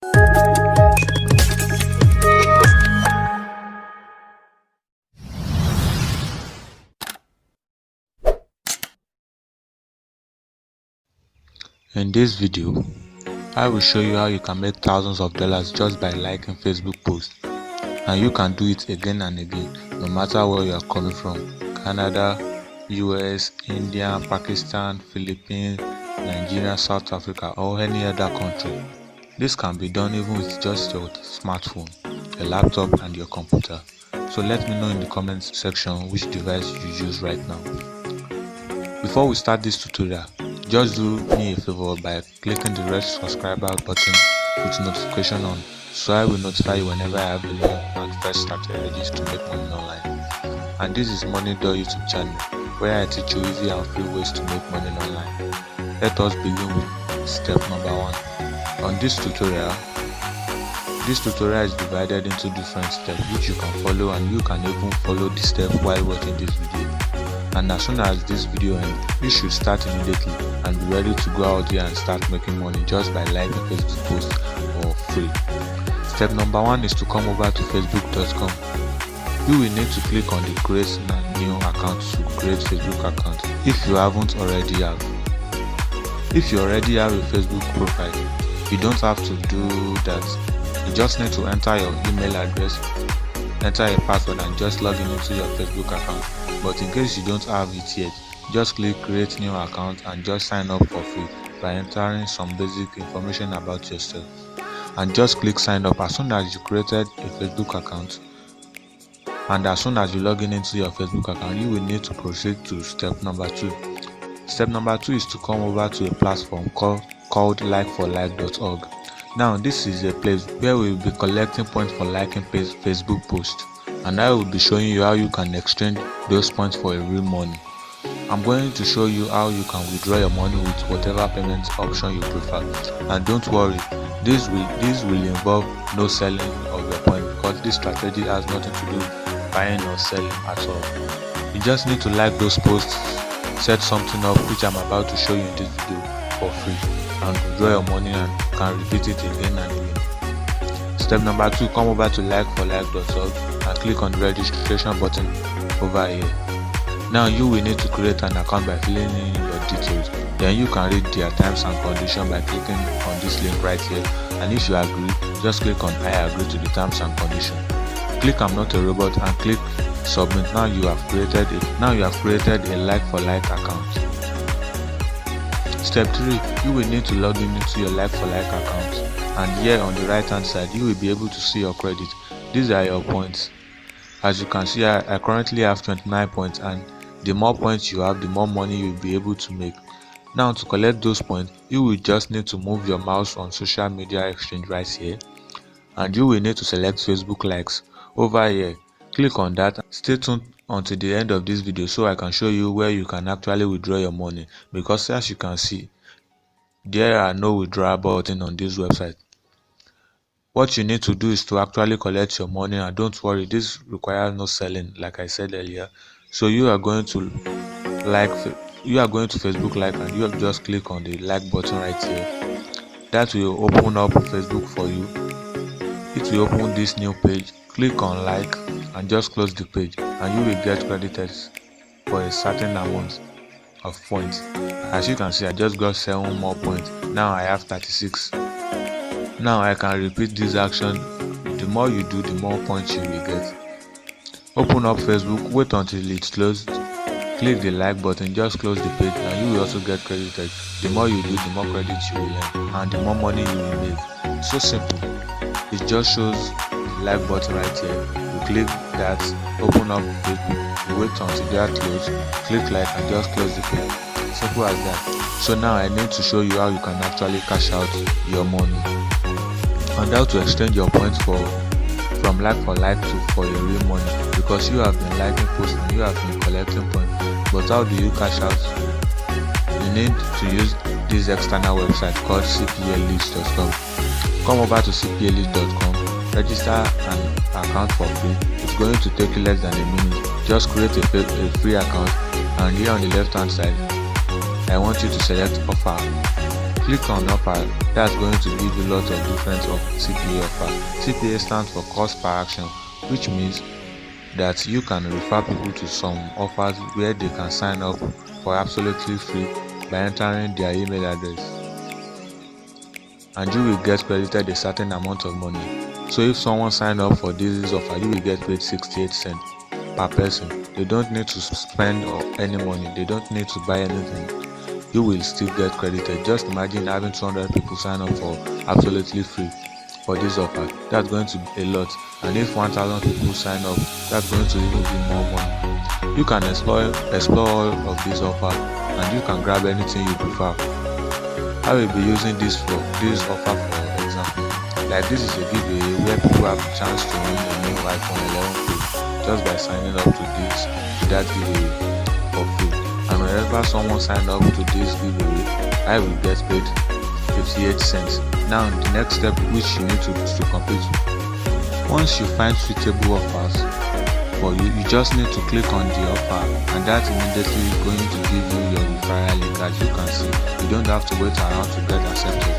In this video, I will show you how you can make thousands of dollars just by liking Facebook posts, and you can do it again and again no matter where you are coming from: Canada, US, India, Pakistan, Philippines, Nigeria, South Africa, or any other country. This can be done even with just your smartphone, a laptop, and your computer. So let me know in the comments section which device you use right now. Before we start this tutorial, just do me a favor by clicking the red subscriber button with notification on, so I will notify you whenever I have a new and fresh strategies to make money online. And this is Money Door YouTube channel, where I teach you easy and free ways to make money online. Let us begin with step number 1. On this tutorial is divided into different steps which you can follow, and you can even follow the step while watching this video. And as soon as this video ends, you should start immediately and be ready to go out there and start making money just by liking Facebook posts for free. Step number 1 is to come over to facebook.com. You will need to click on the create new account to create Facebook account if you haven't already have. If you already have a Facebook profile, you don't have to do that. You just need to enter your email address, enter a password, and just log in into your Facebook account. But in case you don't have it yet, just click create new account and just sign up for free by entering some basic information about yourself, and just click sign up as soon as you created a Facebook account. And as soon as you log in into your Facebook account, you will need to proceed to step number 2. Step number 2 is to come over to a platform called likeforlike.org. Now this is a place where we will be collecting points for liking Facebook posts, and I will be showing you how you can exchange those points for a real money. I'm going to show you how you can withdraw your money with whatever payment option you prefer. And don't worry, this will involve no selling of your point, because this strategy has nothing to do with buying or selling at all. You just need to like those posts, set something up which I'm about to show you in this video for free, and withdraw your money and can repeat it again and again. Step number 2, come over to likeforlike.org and click on the registration button over here. Now you will need to create an account by filling in your details. Then you can read their terms and conditions by clicking on this link right here, and if you agree, just click on I agree to the terms and conditions. Click I'm not a robot and click submit. Now you have created a like for like account. Step 3, you will need to log in into your like for like account, and here on the right hand side you will be able to see your credit. These are your points. As you can see, I currently have 29 points, and the more points you have, the more money you'll be able to make. Now to collect those points, you will just need to move your mouse on social media exchange right here, and you will need to select Facebook likes over here. Click on that. Stay tuned until the end of this video so I can show you where you can actually withdraw your money, because as you can see, there are no withdrawal button on this website. What you need to do is to actually collect your money, and don't worry, this requires no selling like I said earlier. So you are going to Facebook like, and you have just click on the like button right here. That will open up Facebook for you. It will open this new page. Click on like and just close the page, and you will get credited for a certain amount of points. As you can see, I just got 7 more points. Now I have 36. Now I can repeat this action. The more you do, the more points you will get. Open up Facebook, wait until it's closed, click the like button, just close the page, and you will also get credited. The more you do, the more credits you will earn, and the more money you will make. So simple. It just shows the like button right here. You click that, open up Facebook, you wait until they are closed, click like, and just close the page. Simple as that. So now I need to show you how you can actually cash out your money, and how to exchange your points from like for like for your real money, because you have been liking posts and you have been collecting points. But how do you cash out? You need to use this external website called cplist.com. Come over to cplist.com, register an account for free. It's going to take you less than a minute. Just create a free account, and here on the left hand side I want you to select offer. Click on offer. That's going to give you lots of different CPA offer. CPA stands for cost per action, which means that you can refer people to some offers where they can sign up for absolutely free by entering their email address, and you will get credited a certain amount of money. So if someone sign up for this offer, you will get paid 68 cents per person. They don't need to spend any money, they don't need to buy anything. You will still get credited. Just imagine having 200 people sign up for absolutely free for this offer. That's going to be a lot. And if 1000 people sign up, that's going to even be more money. You can explore all of this offer, and you can grab anything you prefer. I will be using this offer for example. Like, this is a giveaway where people have a chance to win a new iPhone 11 Pro just by signing up to that giveaway for free. And whenever someone signs up to this giveaway, I will get paid 58 cents. Now the next step which you need to complete. Once you find suitable offers for you, you just need to click on the offer, and that immediately is going to give you your referral link. As you can see, you don't have to wait around to get accepted.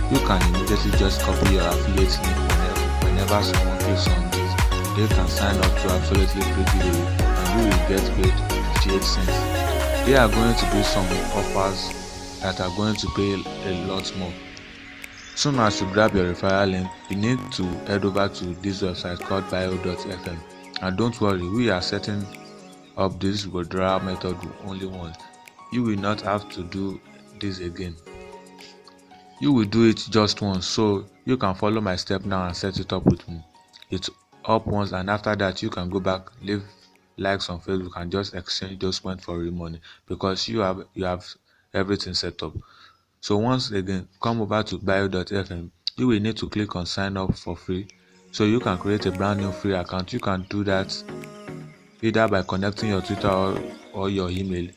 You can immediately just copy your affiliate link whenever someone clicks on this. They can sign up to absolutely free giveaway, and you will get paid 58 cents. There are going to be some offers that are going to pay a lot more. Soon as you grab your referral link, you need to head over to this website called bio.fm, and don't worry, we are setting up this withdrawal method only once. You will not have to do this again. You will do it just once, so you can follow my step now and set it up with me. It's up once, and after that you can go back, leave likes on Facebook, and just exchange those points for real money, because you have everything set up. So once again, come over to bio.fm. You will need to click on sign up for free, so you can create a brand new free account. You can do that either by connecting your Twitter or your email.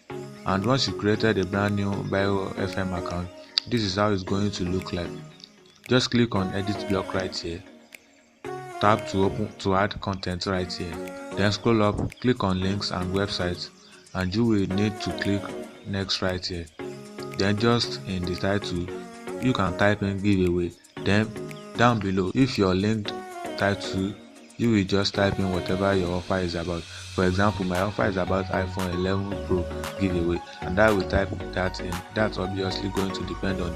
And once you created a brand new bio.fm account, this is how it's going to look like. Just click on edit block right here, tap to add content right here, then scroll up, click on links and websites, and you will need to click next right here. Then just in the title, you can type in giveaway. Then down below, if your linked title, you will just type in whatever your offer is about. For example, my offer is about iPhone 11 Pro giveaway, and I will type that in. That's obviously going to depend on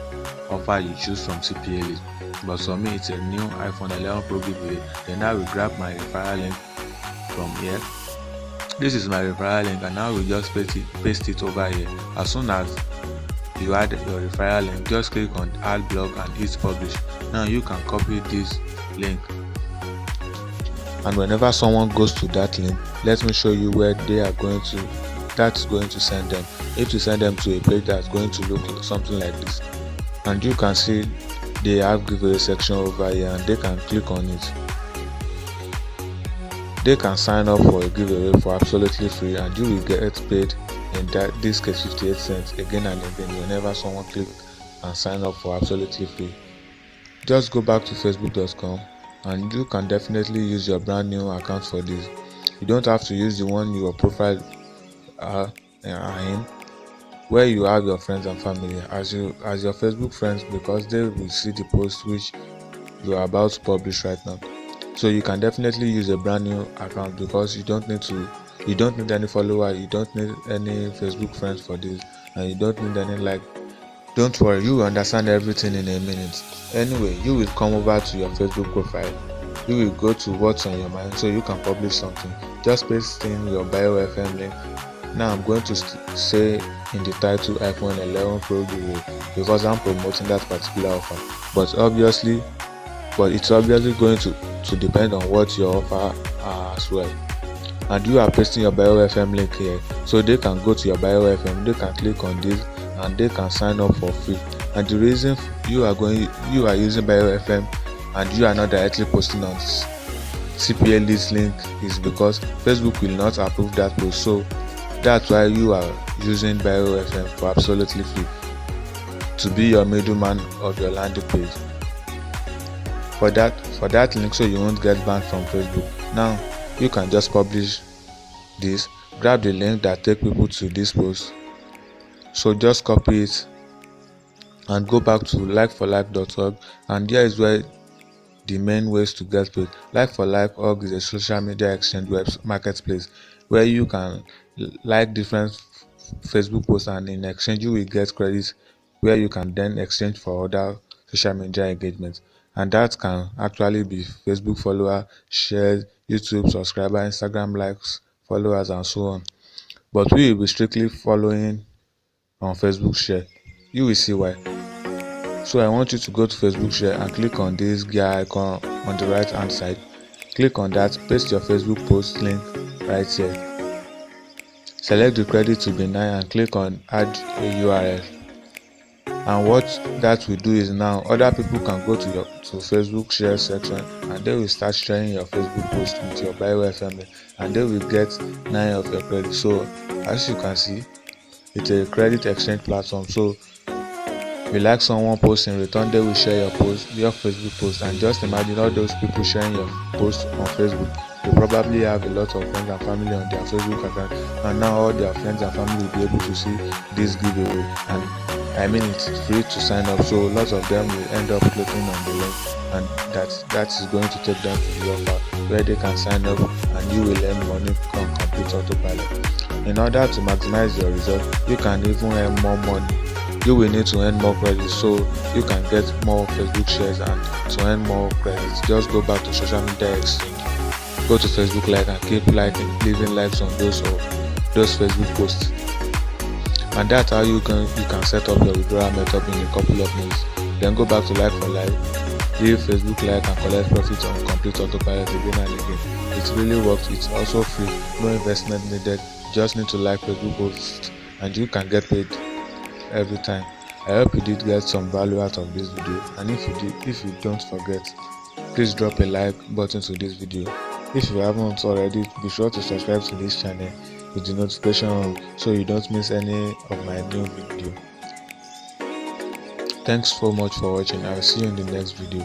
offer you choose from CPA list. But for me, it's a new iPhone 11 Pro giveaway. Then I will grab my referral link from here. This is my referral link, and I will just paste it over here. As soon as you add your referral link, just click on add blog and hit publish. Now you can copy this link, and whenever someone goes to that link, let me show you where that's going to send them. If you send them to a page that's going to look like something like this, and you can see they have giveaway section over here, and they can click on it. They can sign up for a giveaway for absolutely free, and you will get paid, in this case 58 cents, again and again whenever someone clicks and sign up for absolutely free. Just go back to facebook.com, and you can definitely use your brand new account for this. You don't have to use the one your profile in, where you have your friends and family as your Facebook friends, because they will see the post which you are about to publish right now. So you can definitely use a brand new account, because you don't need any follower, you don't need any Facebook friends for this, and you don't need any like. Don't worry, you will understand everything in a minute. Anyway, you will come over to your Facebook profile, you will go to what's on your mind, so you can publish something. Just paste in your bio.fm link. Now I'm going to say in the title iPhone 11 Pro giveaway, because I'm promoting that particular offer. But it's obviously going to depend on what your offer are as well. And you are pasting your bio.fm link here, so they can go to your bio.fm, they can click on this, and they can sign up for free. And the reason you are using bio.fm and you are not directly posting on this CPA list link is because Facebook will not approve that post. So that's why you are using bio.fm for absolutely free, to be your middleman of your landing page for that link, so you won't get banned from Facebook. Now you can just publish this, grab the link that take people to this post. So just copy it and go back to likeforlike.org, and here is where the main ways to get paid. Like4like.org is a social media exchange web marketplace where you can like different Facebook posts, and in exchange you will get credits where you can then exchange for other social media engagements, and that can actually be Facebook follower, shares, YouTube subscriber, Instagram likes, followers, and so on. But we will be strictly following on Facebook share. You will see why. So I want you to go to Facebook share and click on this gear icon on the right hand side. Click on that, paste your Facebook post link right here. Select the credit to be 9 and click on add a URL. And what that will do is now other people can go to your Facebook share section, and they will start sharing your Facebook post with your bio family, and they will get 9 of your credit. So as you can see, it's a credit exchange platform. So you like someone post, in return they will share your post, your Facebook post. And just imagine all those people sharing your post on Facebook, they probably have a lot of friends and family on their Facebook account, and now all their friends and family will be able to see this giveaway. And I mean, it's free to sign up, so lots of them will end up clicking on the link, and that is going to take them to the offer where they can sign up, and you will earn money on complete autopilot. In order to maximize your result, you can even earn more money. You will need to earn more credits so you can get more Facebook shares, and to earn more credits, just go back to social media exchange, go to Facebook like, and keep leaving likes on those Facebook posts. And that's how you can set up your withdrawal method in a couple of minutes. Then go back to like for like, leave Facebook like, and collect profits on complete autopilot again and again. It really works. It's also free, no investment needed. You just need to like Facebook posts and you can get paid every time. I hope you did get some value out of this video, and if you don't forget, please drop a like button to this video. If you haven't already, be sure to subscribe to this channel with the notification on so you don't miss any of my new video. Thanks so much for watching. I will see you in the next video.